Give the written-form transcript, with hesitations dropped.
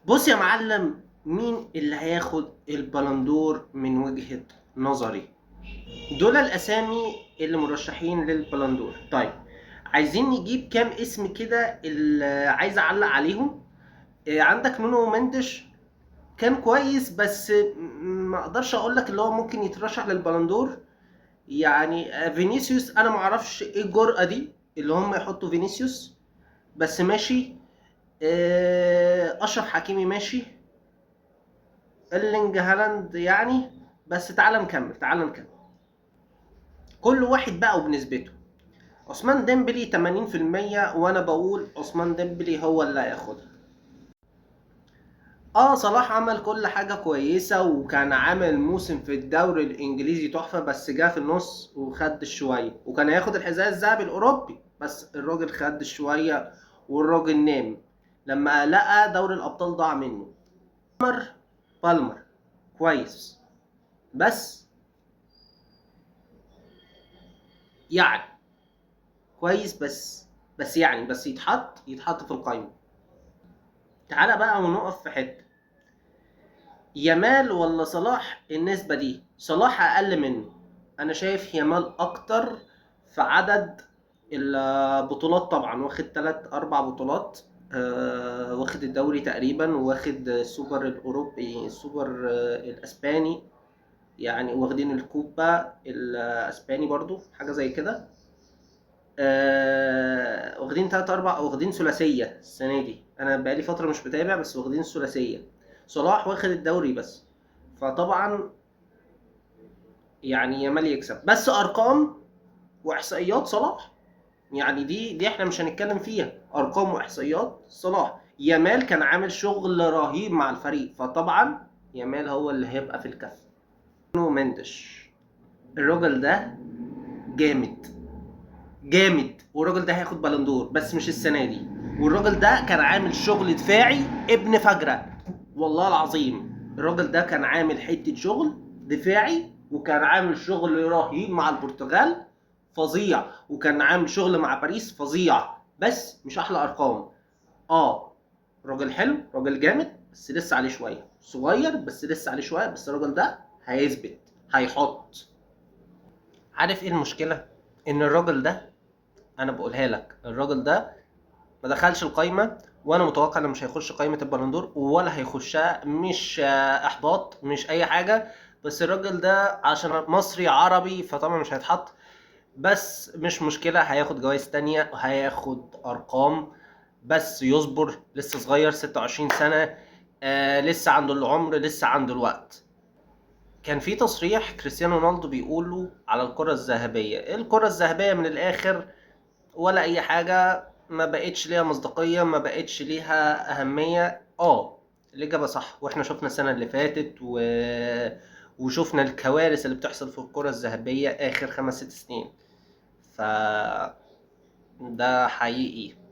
بص يا معلم، مين اللي هياخد البلندور من وجهة نظري؟ دول الاسامي اللي مرشحين للبلندور. طيب، عايزين نجيب كام اسم كده اللي عايز اعلق عليهم. عندك نونو مندش، كان كويس بس ما اقدرش اقول لك اللي هو ممكن يترشح للبلندور. يعني فينيسيوس انا ما اعرفش ايه الجرأة دي اللي هم يحطوا فينيسيوس، بس ماشي. اشرف حكيمي ماشي. ايرلينج هالاند يعني. بس تعال نكمل تعال نكمل، كل واحد بقى وبنسبته. عثمان ديمبلي 80%، وانا بقول عثمان ديمبلي هو اللي هياخدها. صلاح عمل كل حاجة كويسة، وكان عامل موسم في الدوري الانجليزي تحفة، بس جه في النص وخد شوية، وكان هياخد الحذاء الذهبي الاوروبي، بس الراجل خد شوية والراجل نام لما لقى دوري الابطال ضاع منه. بالمر كويس، بس يعني كويس، بس يعني بس يتحط في القائمة. تعالى بقى ونقف في حتة، يامال ولا صلاح؟ النسبة دي صلاح أقل منه. أنا شايف يامال أكتر في عدد البطولات، طبعا واخد 3 4 بطولات. واخد الدوري تقريبا، واخد السوبر الأوروبي، السوبر الأسباني، يعني واخدين الكوبا الأسباني برضو حاجة زي كده. واخدين 3 4، واخدين ثلاثية السنة دي. أنا بقالي فترة مش متابع، بس واخدين ثلاثية. صلاح واخد الدوري بس، فطبعا يعني يامال يكسب، بس أرقام وإحصائيات صلاح. يعني دي احنا مش هنتكلم فيها، أرقام وإحصائيات صلاح. يامال كان عامل شغل رهيب مع الفريق، فطبعا يامال هو اللي هيبقى في الكف. نو مندش، الراجل ده جامد جامد، والراجل ده هياخد بالندور بس مش السنه دي. والراجل ده كان عامل شغل دفاعي ابن فجره، والله العظيم. الراجل ده كان عامل حته شغل دفاعي، وكان عامل شغل رهيب مع البرتغال فظيع، وكان عامل شغل مع باريس فظيع، بس مش احلى ارقام. اه راجل حلو، راجل جامد، بس لسه عليه شويه، صغير بس لسه عليه شويه، بس الراجل ده هيثبت، هيحط. عارف ايه المشكله؟ ان الراجل ده، انا بقولها لك، الراجل ده ما دخلش القايمه، وانا متوقع انه مش هيخش قايمه البالندور ولا هيخشها. مش احباط، مش اي حاجه، بس الراجل ده عشان مصري عربي فطبعا مش هيتحط. بس مش مشكله، هياخد جوائز تانية وهياخد ارقام، بس يصبر، لسه صغير 26 سنه. لسه عنده العمر، لسه عنده الوقت. كان في تصريح كريستيانو رونالدو بيقوله على الكرة الذهبية. الكرة الذهبية من الآخر ولا اي حاجه، ما بقتش ليها مصداقيه، ما بقتش ليها اهميه. الاجابه صح، واحنا شفنا السنه اللي فاتت وشفنا الكوارث اللي بتحصل في الكره الذهبيه اخر 5 6 سنين. ف ده حقيقي.